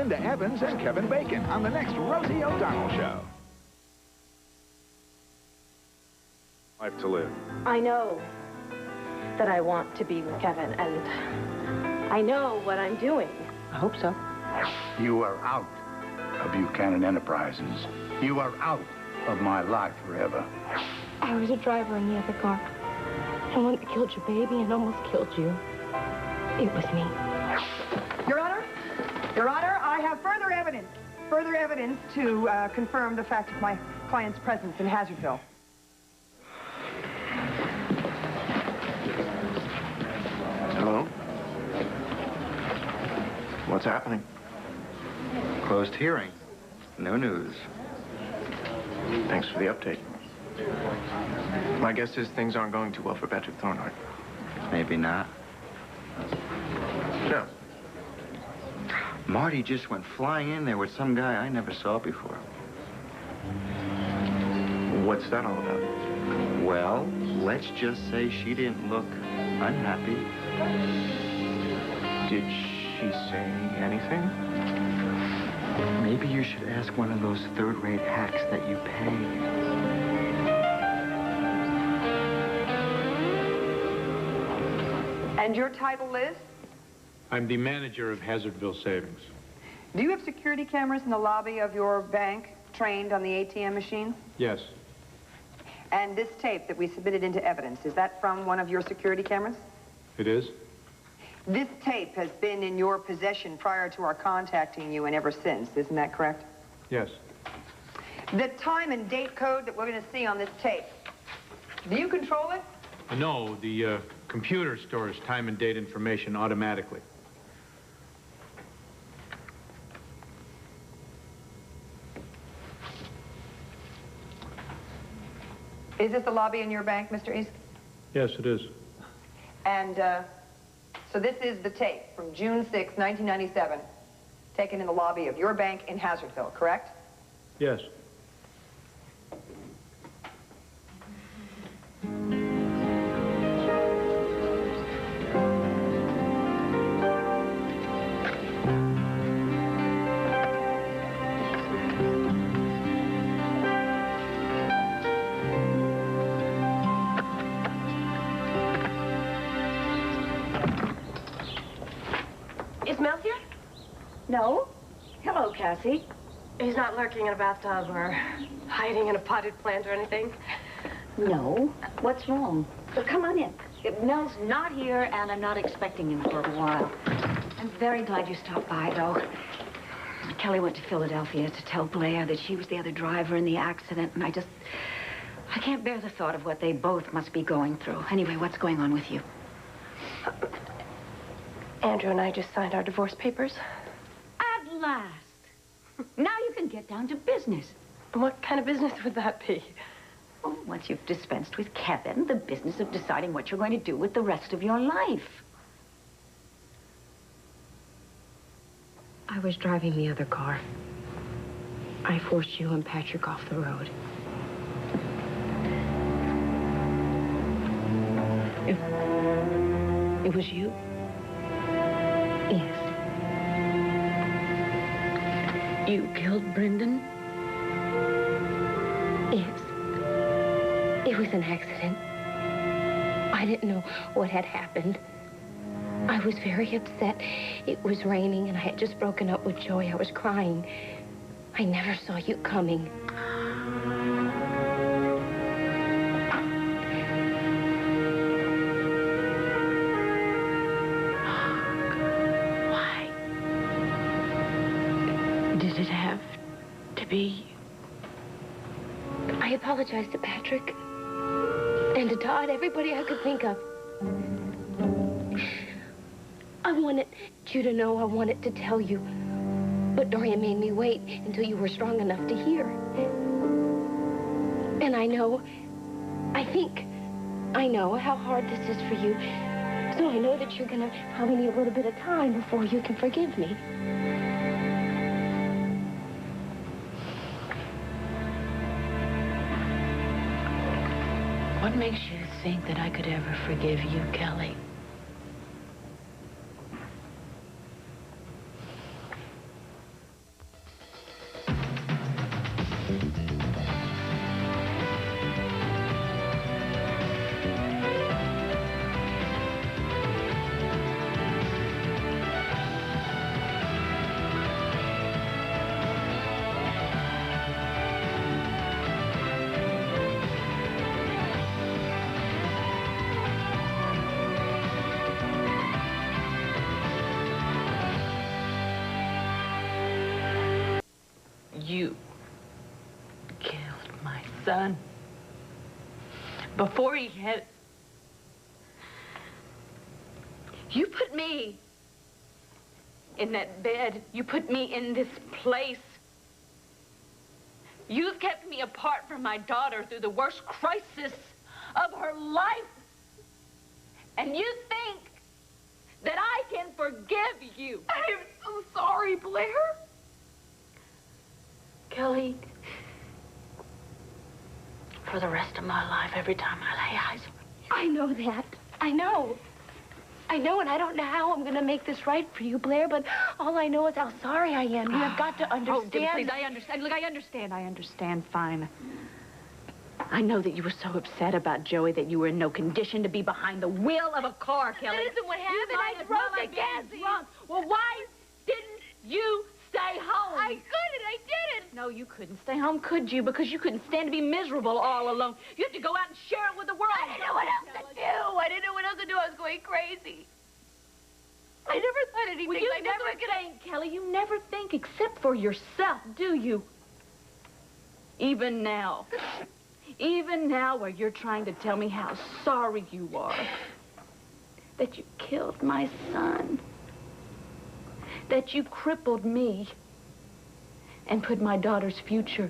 Linda Evans and Kevin Bacon on the next Rosie O'Donnell Show. Life to live. I know that I want to be with Kevin, and I know what I'm doing. I hope so. You are out of Buchanan Enterprises. You are out of my life forever. I was a driver in the other car. The one that killed your baby and almost killed you. It was me. Your Honor, I have further evidence to confirm the fact of my client's presence in Hazardville. Hello? What's happening? Closed hearing. No news. Thanks for the update. My guess is things aren't going too well for Patrick Thornhart. Maybe not. No. Marty just went flying in there with some guy I never saw before. What's that all about? Well, let's just say she didn't look unhappy. Did she say anything? Maybe you should ask one of those third-rate hacks that you pay. And your title is? I'm the manager of Hazardville Savings. Do you have security cameras in the lobby of your bank trained on the ATM machines? Yes. And this tape that we submitted into evidence, is that from one of your security cameras? It is? This tape has been in your possession prior to our contacting you and ever since, isn't that correct? Yes. The time and date code that we're going to see on this tape, do you control it? No, the computer stores time and date information automatically. Is this the lobby in your bank, Mr. East? Yes, it is. And so this is the tape from June 6, 1997, taken in the lobby of your bank in Hazardville, correct? Yes. Is Mel here? No. Hello, Cassie. He's not lurking in a bathtub or hiding in a potted plant or anything? No. What's wrong? So come on in. Mel's not here, and I'm not expecting him for a while. I'm very glad you stopped by, though. Kelly went to Philadelphia to tell Blair that she was the other driver in the accident, and I can't bear the thought of what they both must be going through. Anyway, what's going on with you? Andrew and I just signed our divorce papers. At last. Now you can get down to business. And what kind of business would that be? Oh, once you've dispensed with Kevin, the business of deciding what you're going to do with the rest of your life. I was driving the other car. I forced you and Patrick off the road. It was you? Yes. You killed Brendan? Yes. It was an accident. I didn't know what had happened. I was very upset. It was raining, and I had just broken up with Joey. I was crying. I never saw you coming. Why did it have to be? I apologized to Patrick and to Todd, everybody I could think of. I wanted you to know, I wanted to tell you. But Dorian made me wait until you were strong enough to hear. And I know how hard this is for you. So I know that you're gonna probably need a little bit of time before you can forgive me. What makes you think that I could ever forgive you, Kelly? You killed my son. Before he had... You put me in that bed. You put me in this place. You've kept me apart from my daughter through the worst crisis of her life. And you think that I can forgive you. I'm so sorry, Blair. Kelly, for the rest of my life, every time I lay eyes on you. I know that. I know, and I don't know how I'm going to make this right for you, Blair, but all I know is how sorry I am. You have got to understand. Oh, Debbie, please, I understand. Look, I understand, fine. I know that you were so upset about Joey that you were in no condition to be behind the wheel of a car, Kelly. That isn't what happened. I broke the gas. Well, why didn't you stay home? I didn't. No, you couldn't stay home, could you? Because you couldn't stand to be miserable all alone. You had to go out and share it with the world. I didn't know what else to do. I was going crazy. I never thought anything. Well, you never think, Kelly. You never think except for yourself, do you? Even now. Even now, where you're trying to tell me how sorry you are that you killed my son, that you crippled me and put my daughter's future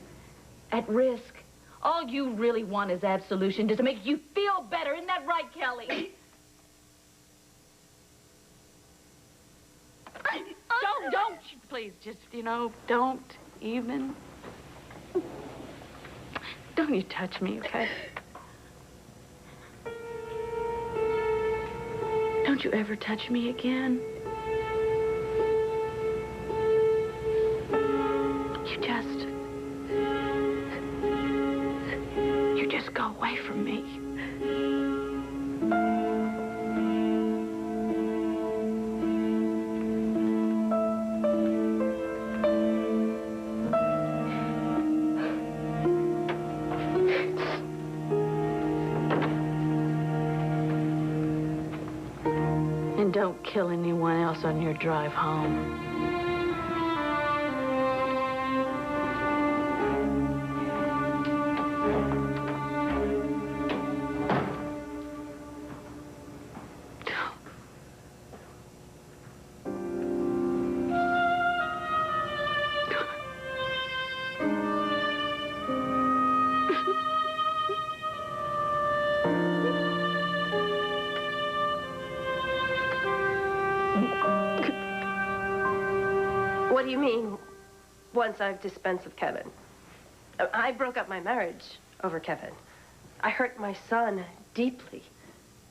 at risk. All you really want is absolution, just to make you feel better. Isn't that right, Kelly? Don't, please, just, don't even. Don't you touch me, okay? Don't you ever touch me again. You just go away from me. And don't kill anyone else on your drive home. What do you mean, once I've dispensed with Kevin? I broke up my marriage over Kevin. I hurt my son deeply.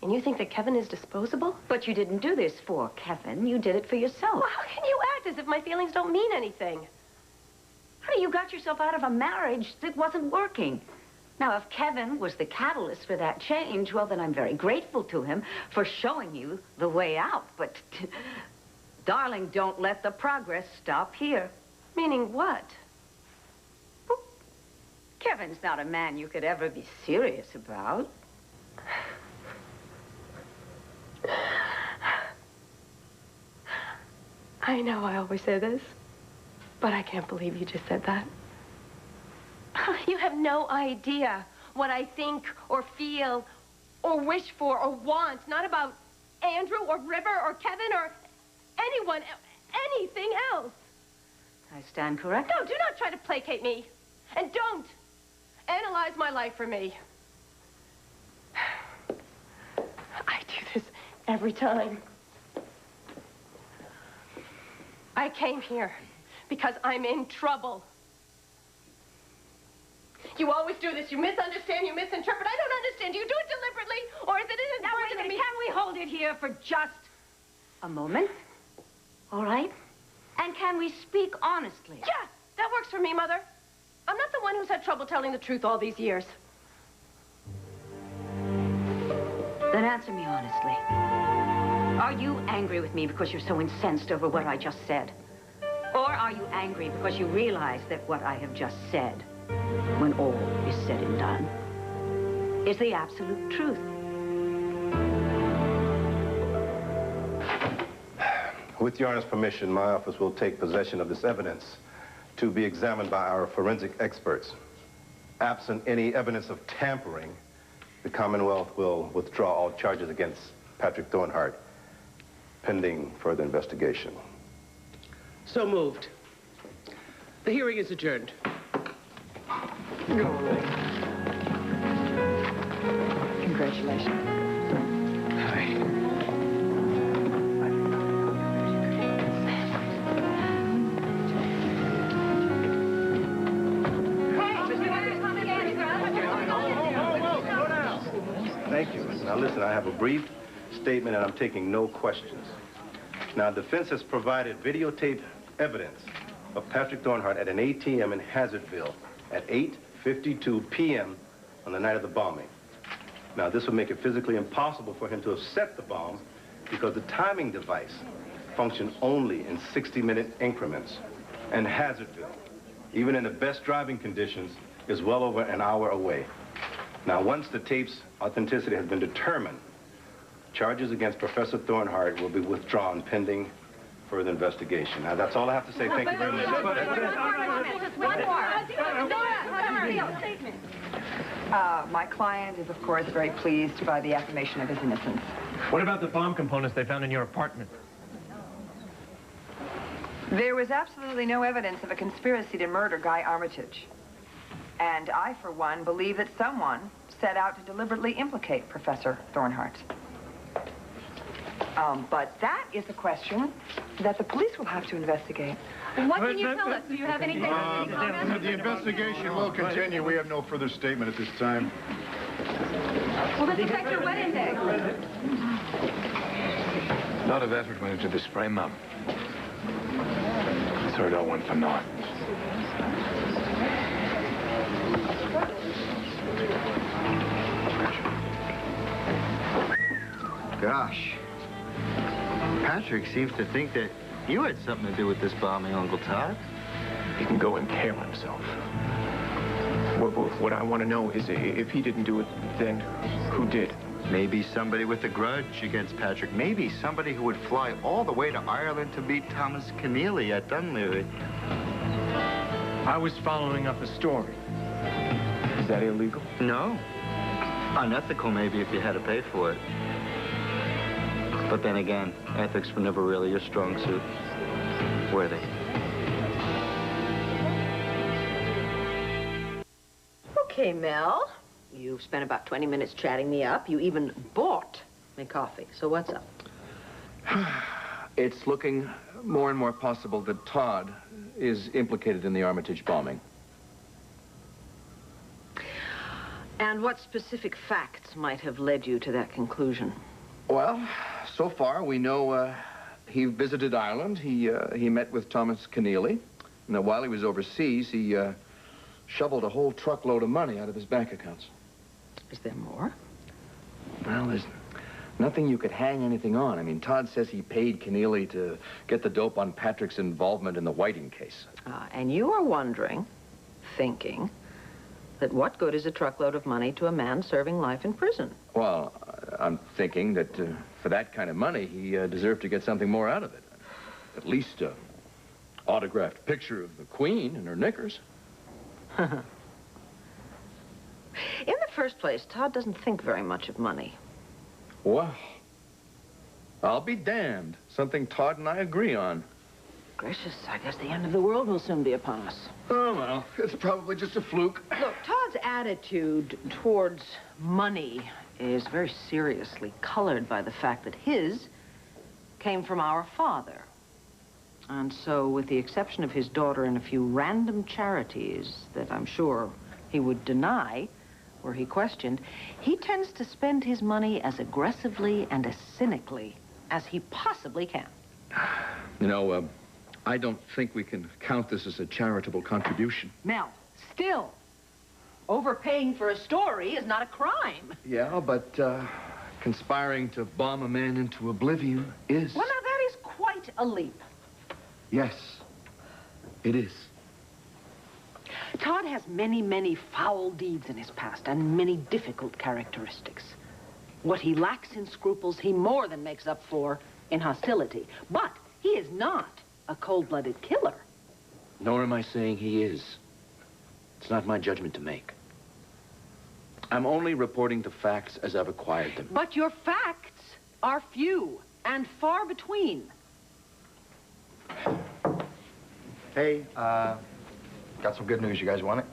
And you think that Kevin is disposable? But you didn't do this for Kevin. You did it for yourself. Well, how can you act as if my feelings don't mean anything? Honey, you got yourself out of a marriage that wasn't working. Now, if Kevin was the catalyst for that change, well, then I'm very grateful to him for showing you the way out. But, darling, don't let the progress stop here. Meaning what? Well, Kevin's not a man you could ever be serious about. I know I always say this, but I can't believe you just said that. You have no idea what I think or feel or wish for or want. Not about Andrew or River or Kevin or anyone, anything else. I stand corrected. No, do not try to placate me. And don't analyze my life for me. I do this every time. I came here because I'm in trouble. You always do this. You misunderstand, you misinterpret. I don't understand. Do you do it deliberately, or is it Now, wait a minute. Can we hold it here for just a moment? All right? And can we speak honestly? Yeah, that works for me, Mother. I'm not the one who's had trouble telling the truth all these years. Then answer me honestly. Are you angry with me because you're so incensed over what I just said? Or are you angry because you realize that what I have just said, when all is said and done, is the absolute truth? With Your Honor's permission, my office will take possession of this evidence to be examined by our forensic experts. Absent any evidence of tampering, the Commonwealth will withdraw all charges against Patrick Thornhart, pending further investigation. So moved. The hearing is adjourned. Congratulations. Thank you. Now listen, I have a brief statement and I'm taking no questions. Now, the defense has provided videotape evidence of Patrick Thornhart at an ATM in Hazardville at 8:52 p.m. on the night of the bombing. Now, this would make it physically impossible for him to have set the bomb because the timing device functioned only in 60-minute increments. And Hazardville, even in the best driving conditions, is well over an hour away. Now, once the tape's authenticity has been determined, charges against Professor Thornhart will be withdrawn pending further investigation. Now, that's all I have to say. Thank you very much. My client is, of course, very pleased by the affirmation of his innocence. What about the bomb components they found in your apartment? There was absolutely no evidence of a conspiracy to murder Guy Armitage. And I, for one, believe that someone set out to deliberately implicate Professor Thornhart. But that is a question that the police will have to investigate. What can you tell us? Do you have anything? The investigation will continue. We have no further statement at this time. Will this affect your wedding day? A lot of effort went into this frame up. So it all went for naught. Gosh. Patrick seems to think that you had something to do with this bombing, Uncle Todd. He can go and kill himself. What I want to know is if he didn't do it, then who did? Maybe somebody with a grudge against Patrick. Maybe somebody who would fly all the way to Ireland to meet Thomas Keneally at Dunleary. I was following up a story. Is that illegal? No. Unethical, maybe, if you had to pay for it. But then again, ethics were never really your strong suit, were they? Okay, Mel. You've spent about 20 minutes chatting me up. You even bought me coffee. So what's up? It's looking more and more possible that Todd is implicated in the Armitage bombing. And what specific facts might have led you to that conclusion? Well, so far we know he visited Ireland. He met with Thomas Keneally. And while he was overseas, he shoveled a whole truckload of money out of his bank accounts. Is there more? Well, there's nothing you could hang anything on. I mean, Todd says he paid Keneally to get the dope on Patrick's involvement in the Whiting case. And you are wondering, thinking, that what good is a truckload of money to a man serving life in prison? Well, I'm thinking that for that kind of money, he deserved to get something more out of it. At least an autographed picture of the Queen in her knickers. In the first place, Todd doesn't think very much of money. Well, I'll be damned. Something Todd and I agree on. Gracious, I guess the end of the world will soon be upon us. Oh, well, it's probably just a fluke. Look, Todd's attitude towards money is very seriously colored by the fact that his came from our father. And so, with the exception of his daughter and a few random charities that I'm sure he would deny were he questioned, he tends to spend his money as aggressively and as cynically as he possibly can. You know, I don't think we can count this as a charitable contribution. Mel, still, overpaying for a story is not a crime. Yeah, but conspiring to bomb a man into oblivion is. Well, now, that is quite a leap. Yes, it is. Todd has many, many foul deeds in his past and many difficult characteristics. What he lacks in scruples, he more than makes up for in hostility. But he is not a cold-blooded killer. Nor am I saying he is. It's not my judgment to make. I'm only reporting the facts as I've acquired them. But your facts are few and far between. Hey, got some good news. You guys want it?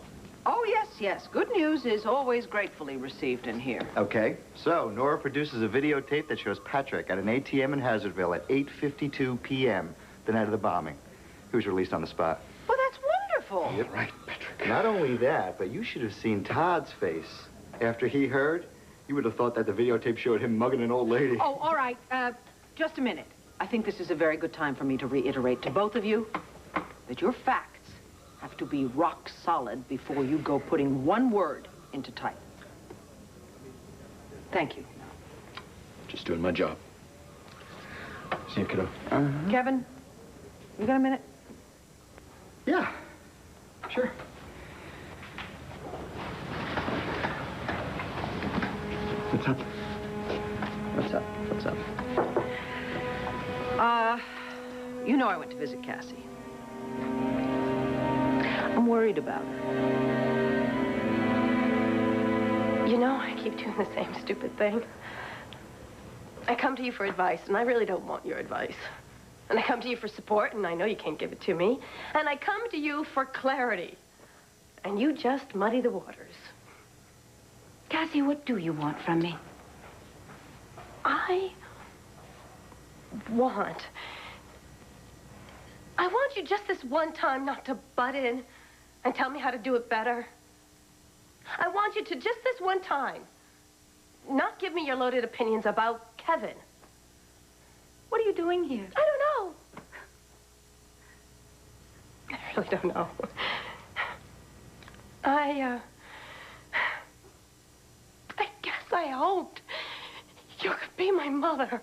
Oh, yes, yes. Good news is always gratefully received in here. Okay. So, Nora produces a videotape that shows Patrick at an ATM in Hazardville at 8:52 p.m. the night of the bombing. He was released on the spot. Well, that's wonderful. Yep. Right, Patrick. Not only that, but you should have seen Todd's face. After he heard, you would have thought that the videotape showed him mugging an old lady. Oh, all right. Just a minute. I think this is a very good time for me to reiterate to both of you that your facts have to be rock solid before you go putting one word into type. Thank you. Just doing my job. See you, kiddo. Kevin, you got a minute? Yeah, sure. What's up? What's up? What's up? You know I went to visit Cassie. I'm worried about her. You know, I keep doing the same stupid thing. I come to you for advice, and I really don't want your advice. And I come to you for support, and I know you can't give it to me. And I come to you for clarity. And you just muddy the waters. Cassie, what do you want from me? I want you just this one time not to butt in and tell me how to do it better. I want you to just this one time not give me your loaded opinions about Kevin. What are you doing here? I don't know. I really don't know. I guess I hoped you could be my mother.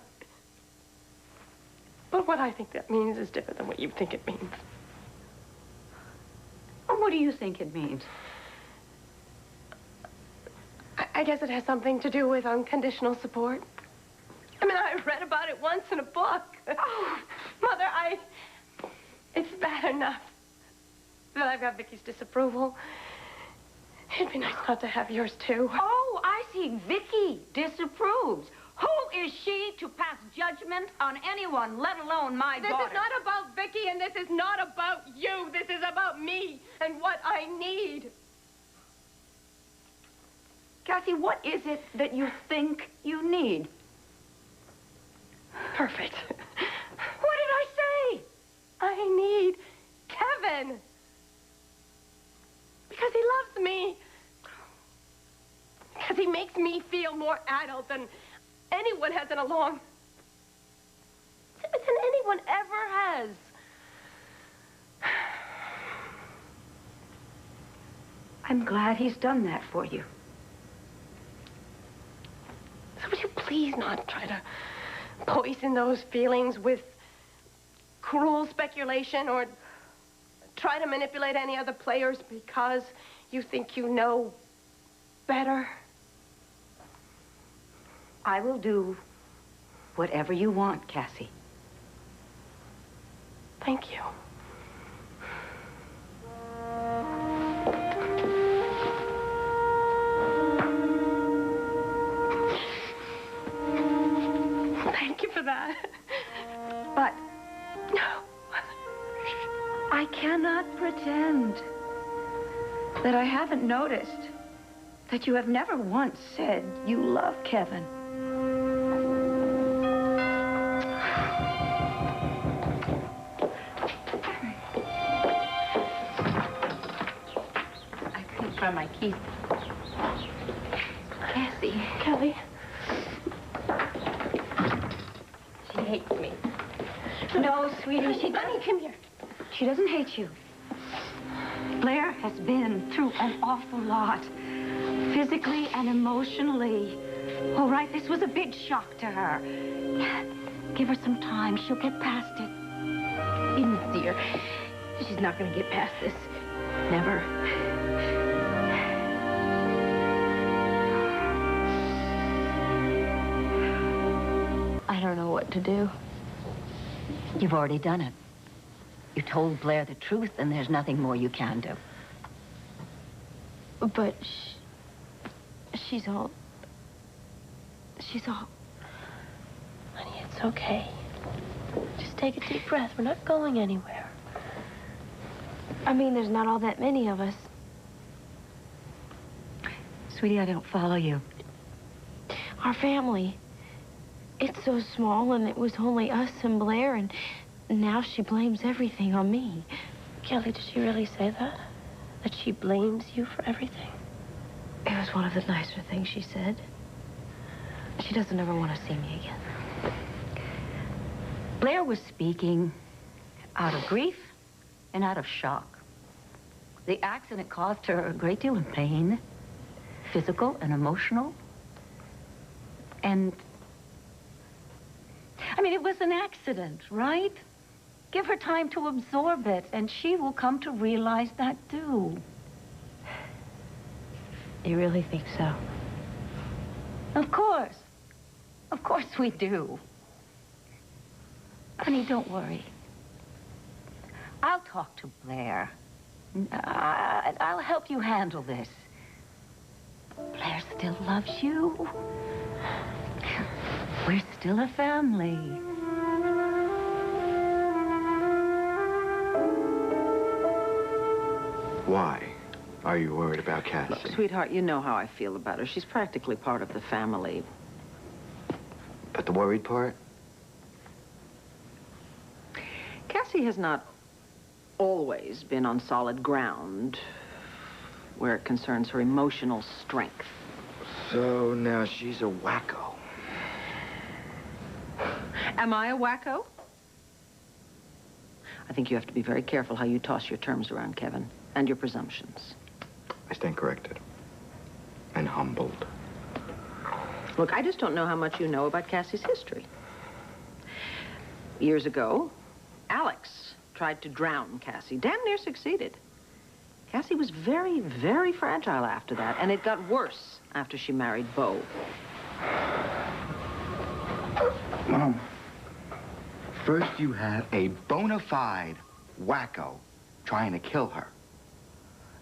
But what I think that means is different than what you think it means. What do you think it means? I guess it has something to do with unconditional support. I mean, I read about it once in a book. Oh, Mother, it's bad enough that I've got Vicky's disapproval. It'd be nice not to have yours, too. Oh, I see. Vicky disapproves. Who is she to pass judgment on anyone, let alone my daughter? This is not about Vicky, and this is not about you. This is about me and what I need. Cassie, what is it that you think you need? Perfect. What did I say? I need Kevin. Because he loves me. Because he makes me feel more adult than anyone has in a long... than anyone ever has. I'm glad he's done that for you. So would you please not try to poison those feelings with cruel speculation or try to manipulate any other players because you think you know better? I will do whatever you want, Cassie. Thank you. Thank you for that. But I cannot pretend that I haven't noticed that you have never once said you love Kevin. I couldn't find my keys. Cassie. Kelly. She hates me. No, sweetie, she Honey, come here. She doesn't hate you. Blair has been through an awful lot, physically and emotionally. All right, this was a big shock to her. Give her some time. She'll get past it. Dear, she's not going to get past this. Never. I don't know what to do. You've already done it. You told Blair the truth, and there's nothing more you can do. But she's all... Honey, it's okay. Just take a deep breath. We're not going anywhere. I mean, there's not all that many of us. Sweetie, I don't follow you. Our family. It's so small, and it was only us and Blair, and now she blames everything on me. Kelly, did she really say that? That she blames you for everything? It was one of the nicer things she said. She doesn't ever want to see me again. Blair was speaking out of grief and out of shock. The accident caused her a great deal of pain, physical and emotional. And, I mean, it was an accident, right? Give her time to absorb it, and she will come to realize that, too. You really think so? Of course. Of course we do. Honey, don't worry. I'll talk to Blair. I'll help you handle this. Blair still loves you. We're still a family. Why are you worried about Cassie? Look, sweetheart, you know how I feel about her. She's practically part of the family. But the worried part? Cassie has not always been on solid ground where it concerns her emotional strength. So now she's a wacko. Am I a wacko? I think you have to be very careful how you toss your terms around, Kevin, and your presumptions. I stand corrected. And humbled. Look, I just don't know how much you know about Cassie's history. Years ago, Alex tried to drown Cassie. Damn near succeeded. Cassie was very, very fragile after that, and it got worse after she married Beau. Mom, first you have a bona fide wacko trying to kill her.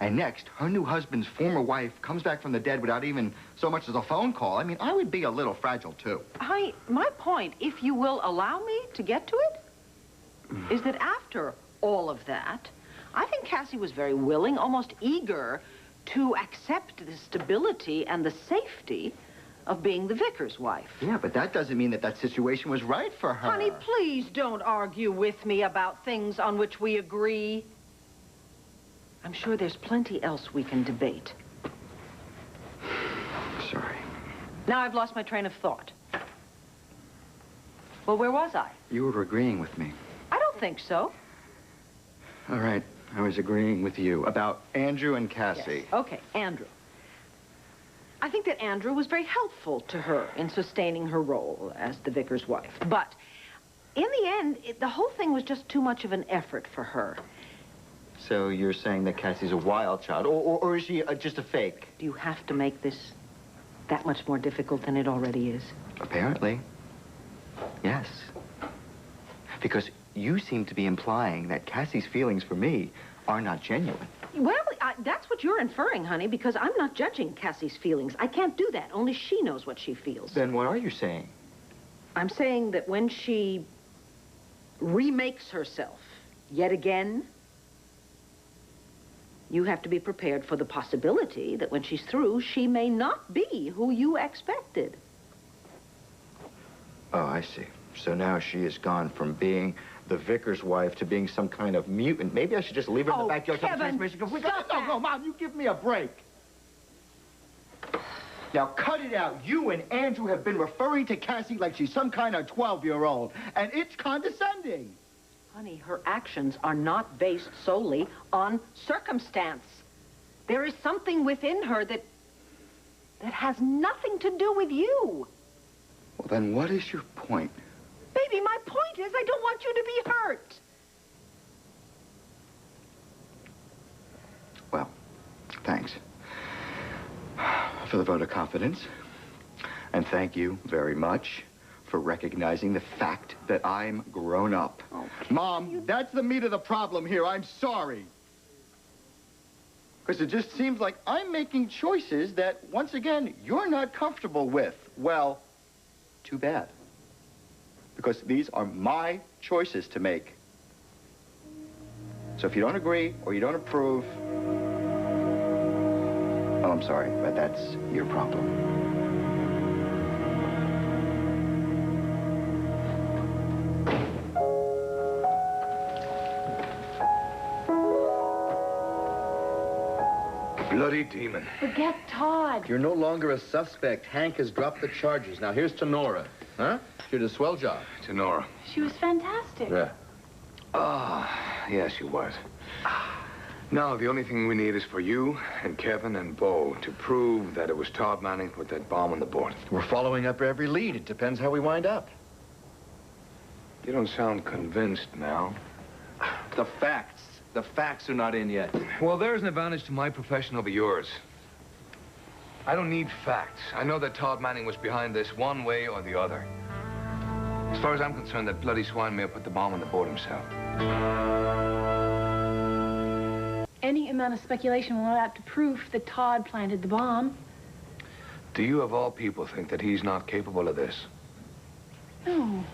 And next, her new husband's former wife comes back from the dead without even so much as a phone call. I mean, I would be a little fragile, too. Honey, my point, if you will allow me to get to it, is that after all of that, I think Cassie was very willing, almost eager, to accept the stability and the safety of being the vicar's wife. Yeah, but that doesn't mean that that situation was right for her. Honey, please don't argue with me about things on which we agree. I'm sure there's plenty else we can debate. Sorry. Now I've lost my train of thought. Well, where was I? You were agreeing with me. I don't think so. All right, I was agreeing with you about Andrew and Cassie. Yes. Okay, Andrew. I think that Andrew was very helpful to her in sustaining her role as the vicar's wife. But in the end, the whole thing was just too much of an effort for her. So you're saying that Cassie's a wild child, or is she just a fake? Do you have to make this that much more difficult than it already is? Apparently. Yes. Because you seem to be implying that Cassie's feelings for me are not genuine. Well, that's what you're inferring, honey, because I'm not judging Cassie's feelings. I can't do that. Only she knows what she feels. Then what are you saying? I'm saying that when she remakes herself yet again, you have to be prepared for the possibility that when she's through, she may not be who you expected. Oh, I see. So now she has gone from being the vicar's wife to being some kind of mutant. Maybe I should just leave her in the backyard. Kevin, No, Mom, you give me a break. Now, cut it out. You and Andrew have been referring to Cassie like she's some kind of 12-year-old, and it's condescending. Honey, her actions are not based solely on circumstance. There is something within her that has nothing to do with you. Well, then what is your point? Baby, my point is I don't want you to be hurt. Well, thanks for the vote of confidence. And thank you very much for recognizing the fact that I'm grown up. Oh, Mom, that's the meat of the problem here. I'm sorry. Because it just seems like I'm making choices that, once again, you're not comfortable with. Well, too bad. Because these are my choices to make. So if you don't agree or you don't approve, well, I'm sorry, but that's your problem. Bloody demon. Forget Todd. You're no longer a suspect. Hank has dropped the charges. Now, here's to Nora. Huh? She did a swell job. To Nora. She was fantastic. Yeah. Ah, yeah, she was. Now, the only thing we need is for you and Kevin and Bo to prove that it was Todd Manning who put that bomb on the board. We're following up every lead. It depends how we wind up. You don't sound convinced now. The facts. The facts are not in yet. Well, there's an advantage to my profession over yours. I don't need facts. I know that Todd Manning was behind this one way or the other. As far as I'm concerned, that bloody swine may have put the bomb on the board himself. Any amount of speculation will add up to proof that Todd planted the bomb. Do you, of all people, think that he's not capable of this? No.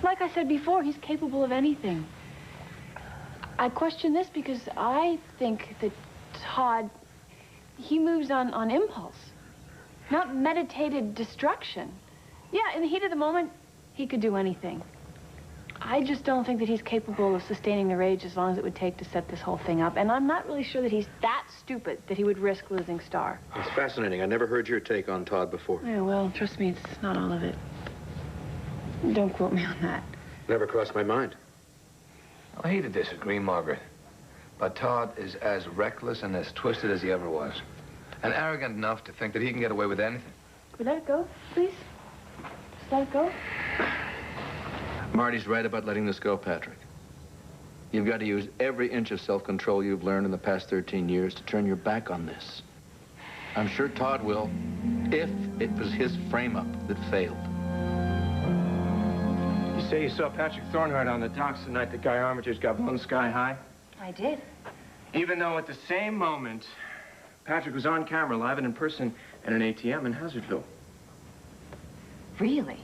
Like I said before, he's capable of anything. I question this because I think that Todd, he moves on impulse, not meditated destruction. Yeah, in the heat of the moment, he could do anything. I just don't think that he's capable of sustaining the rage as long as it would take to set this whole thing up. And I'm not really sure that he's that stupid that he would risk losing Star. It's fascinating. I never heard your take on Todd before. Yeah, well, trust me, it's not all of it. Don't quote me on that. Never crossed my mind. I hate to disagree, Margaret, but Todd is as reckless and as twisted as he ever was. And arrogant enough to think that he can get away with anything. Could we let it go, please? Just let it go? Marty's right about letting this go, Patrick. You've got to use every inch of self-control you've learned in the past 13 years to turn your back on this. I'm sure Todd will, if it was his frame-up that failed. You say you saw Patrick Thornhart on the docks the night that Guy Armitage got blown sky high? I did. Even though at the same moment, Patrick was on camera, live and in person, at an ATM in Hazardville. Really?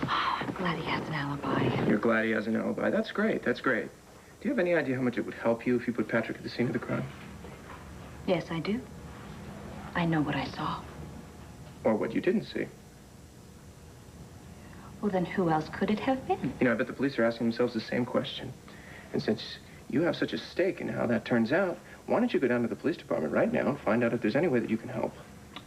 Oh, I'm glad he has an alibi. You're glad he has an alibi. That's great. That's great. Do you have any idea how much it would help you if you put Patrick at the scene of the crime? Yes, I do. I know what I saw. Or what you didn't see. Well, then who else could it have been? You know, I bet the police are asking themselves the same question. And since you have such a stake in how that turns out, why don't you go down to the police department right now and find out if there's any way that you can help?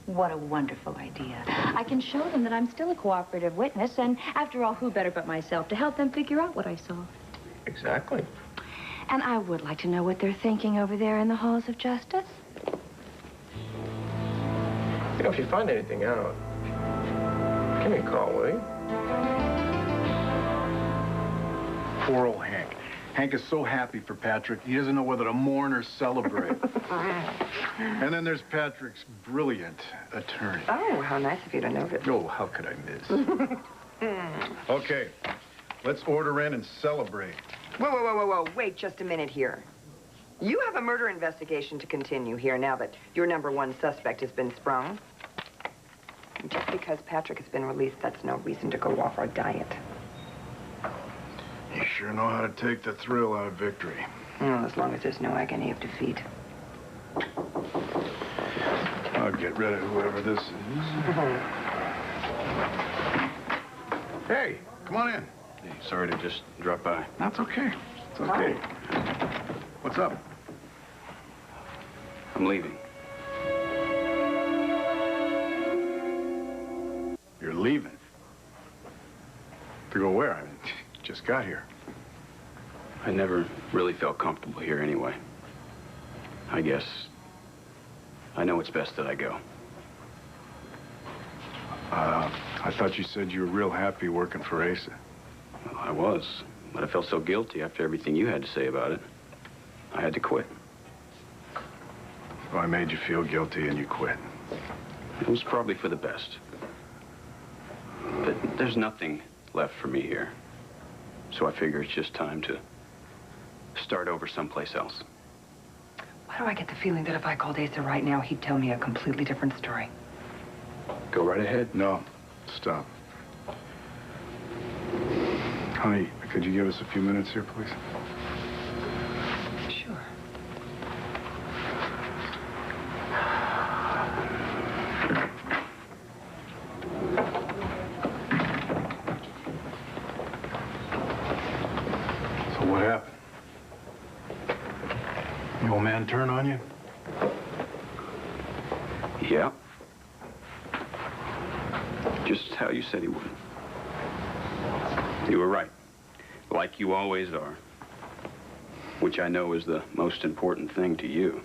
What a wonderful idea. I can show them that I'm still a cooperative witness, and after all, who better but myself to help them figure out what I saw? Exactly. And I would like to know what they're thinking over there in the halls of justice. You know, if you find anything out, give me a call, will you? Poor old Hank. Hank is so happy for Patrick, he doesn't know whether to mourn or celebrate. And then there's Patrick's brilliant attorney. Oh, how nice of you to notice. Oh, how could I miss? Okay, let's order in and celebrate. Whoa. Wait just a minute here. You have a murder investigation to continue here now that your #1 suspect has been sprung. And just because Patrick has been released, that's no reason to go off our diet. You sure know how to take the thrill out of victory. Well, as long as there's no agony of defeat. I'll get rid of whoever this is. Hey, come on in. Hey, sorry to just drop by. That's okay. It's okay. What's up? I'm leaving. You're leaving? To go where? I mean, just got here. I never really felt comfortable here anyway. I guess I know it's best that I go. I thought you said you were real happy working for Asa. Well, I was, but I felt so guilty after everything you had to say about it. I had to quit. So I made you feel guilty and you quit. It was probably for the best. But there's nothing left for me here. So I figure it's just time to start over someplace else. Why do I get the feeling that if I called Asa right now, he'd tell me a completely different story? Go right ahead. No, stop. Honey, could you give us a few minutes here, please? Sure. So what happened? The old man turn on you? Yeah. Just how you said he would. You were right. Like you always are. Which I know is the most important thing to you.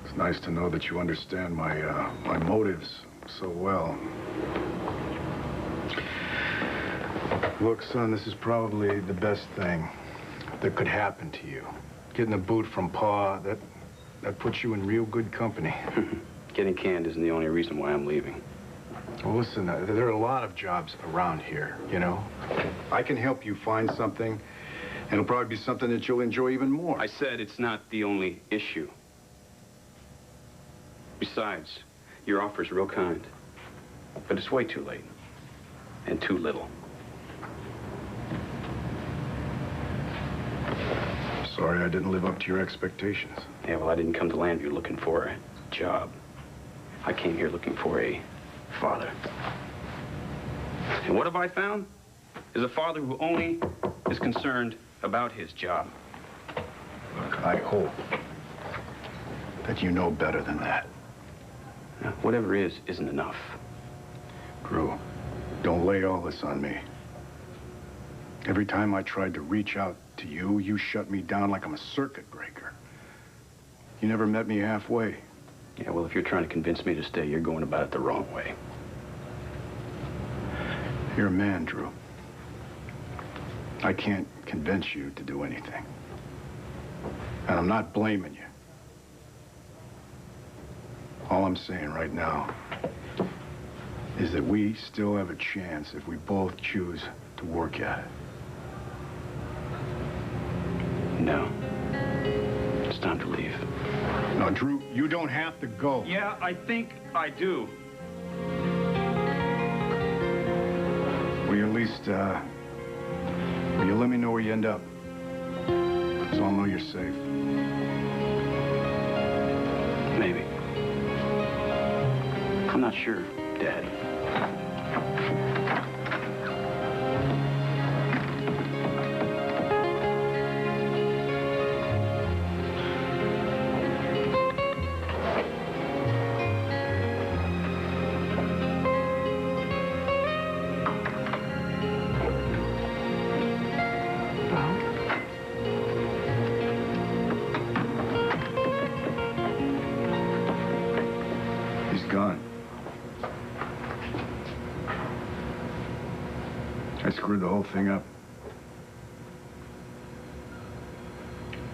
It's nice to know that you understand my motives so well. Look, son, this is probably the best thing that could happen to you. Getting a boot from Pa, that puts you in real good company. Getting canned isn't the only reason why I'm leaving. Well, listen, there are a lot of jobs around here, you know? I can help you find something, and it'll probably be something that you'll enjoy even more. I said it's not the only issue. Besides, your offer's real kind. But it's way too late. And too little. Sorry I didn't live up to your expectations. Yeah, well, I didn't come to Landview looking for a job. I came here looking for a father. And what have I found? Is a father who only is concerned about his job. Look, I hope that you know better than that. Now, whatever isn't enough. Drew, don't lay all this on me. Every time I tried to reach out to you, you shut me down like I'm a circuit breaker. You never met me halfway. Yeah, well, if you're trying to convince me to stay, you're going about it the wrong way. You're a man, Drew. I can't convince you to do anything. And I'm not blaming you. All I'm saying right now is that we still have a chance if we both choose to work at it. No. It's time to leave. No, Drew, you don't have to go. Yeah, I think I do. Will you at least, will you let me know where you end up? So I'll know you're safe. Maybe. I'm not sure, Dad. Gone. I screwed the whole thing up.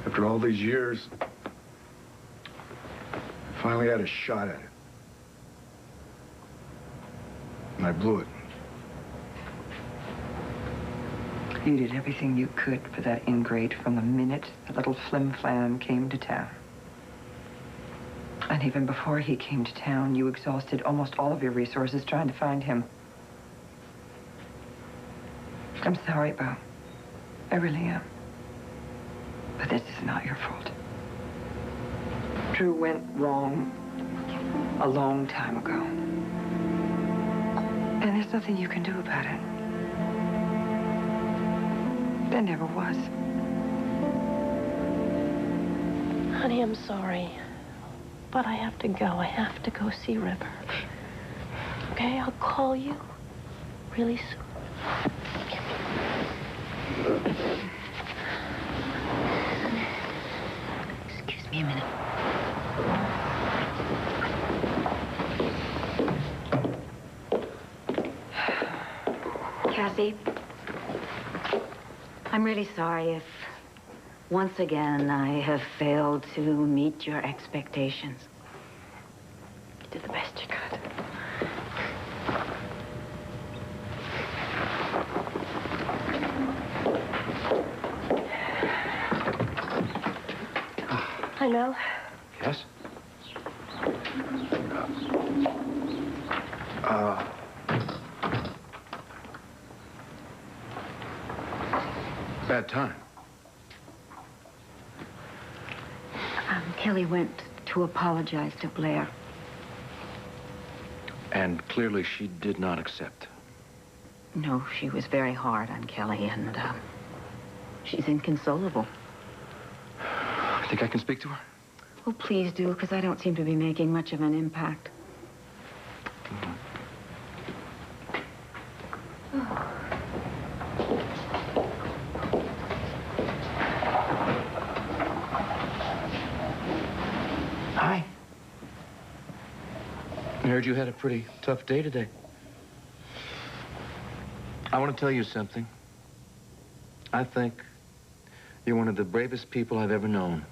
After all these years, I finally had a shot at it. And I blew it. You did everything you could for that ingrate from the minute the little flim-flam came to town. And even before he came to town, you exhausted almost all of your resources trying to find him. I'm sorry, Bo. I really am. But this is not your fault. Drew went wrong a long time ago. And there's nothing you can do about it. There never was. Honey, I'm sorry. But I have to go. I have to go see River. Okay, I'll call you really soon. Excuse me a minute. Cassie, I'm really sorry if once again I have failed to meet your expectations. You did the best you could. Hi, Mel. Yes? Bad time. Kelly went to apologize to Blair. And clearly she did not accept. No, she was very hard on Kelly, and she's inconsolable. Think I can speak to her? Oh, please do, because I don't seem to be making much of an impact. Hi. I heard you had a pretty tough day today. I want to tell you something. I think you're one of the bravest people I've ever known.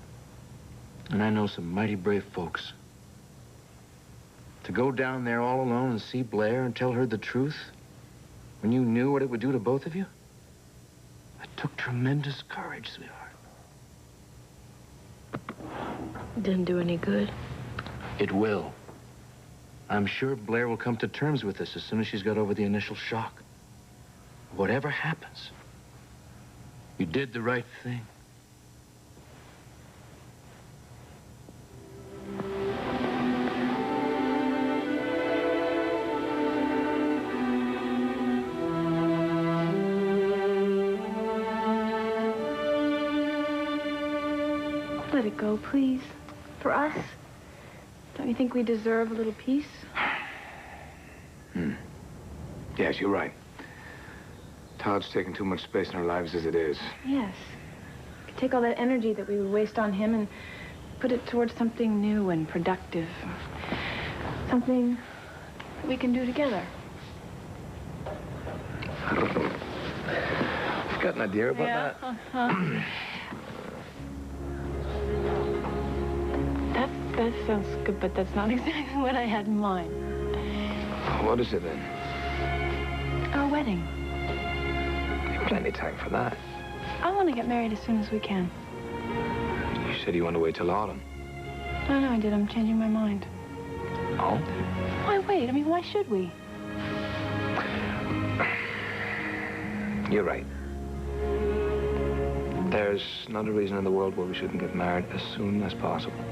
And I know some mighty brave folks. To go down there all alone and see Blair and tell her the truth when you knew what it would do to both of you? It took tremendous courage, sweetheart. Didn't do any good. It will. I'm sure Blair will come to terms with this as soon as she's got over the initial shock. Whatever happens, you did the right thing. Let it go, please. For us. Don't you think we deserve a little peace? Yes, you're right. Todd's taking too much space in our lives as it is. Yes. We could take all that energy that we would waste on him and put it towards something new and productive. Something we can do together. You've got an idea about that? That sounds good, but that's not exactly what I had in mind. What is it then? Our wedding. Plenty of time for that. I want to get married as soon as we can. You said you want to wait till autumn. I know I did. I'm changing my mind. Oh? Why wait? I mean, why should we? You're right. There's not a reason in the world why we shouldn't get married as soon as possible.